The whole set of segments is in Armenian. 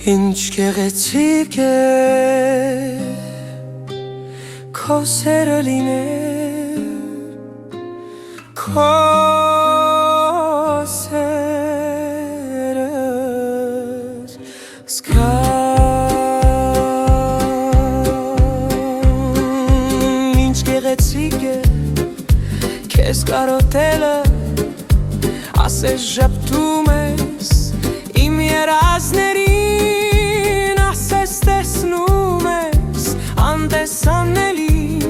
Ինչ գեղեցիկ է քո սերը լինել, քո սերը զգամ։ Ինչ գեղեցիկ է քեզ կարոտելը, ասես ժպտում ես իմ երազներին, ասես տեսնում ես անտեսանելին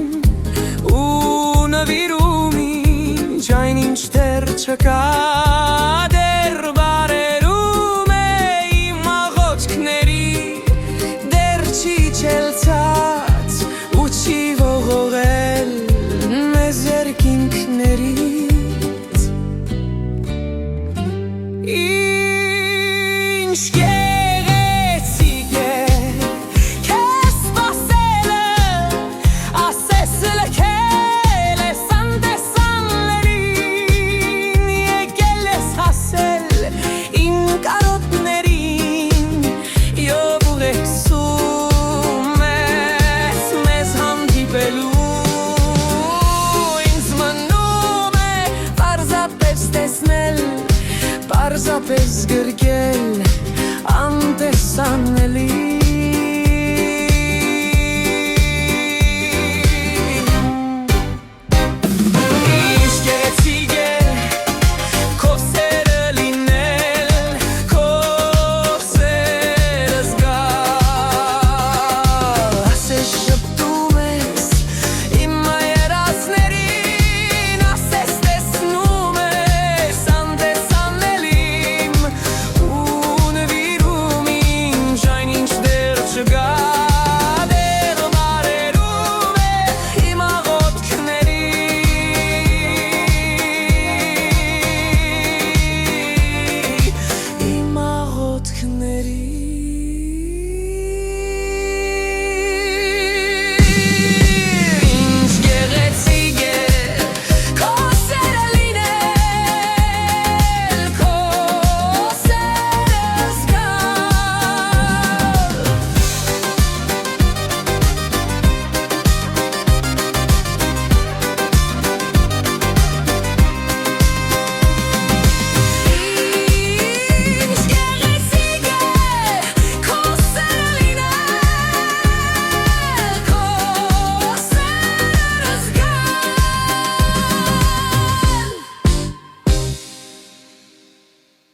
ու նվիրում ինչ այն ինչ դեռ չկա, դեռ բարերում է իմ աղոթքների, դեռ չի չելցած ու չի ողողել մեզ երկինքներից։ Ինչ գեղեցիկ է քեզ սպասելը, ասես լքել ես անտեսանելին, եկել ես հասել իմ կարոտներին և ուղեկցում ես մեզ հանդիպելու, ինձ մնում է պարզապես տեսնել, պարզապես գրկել անտեսանելի։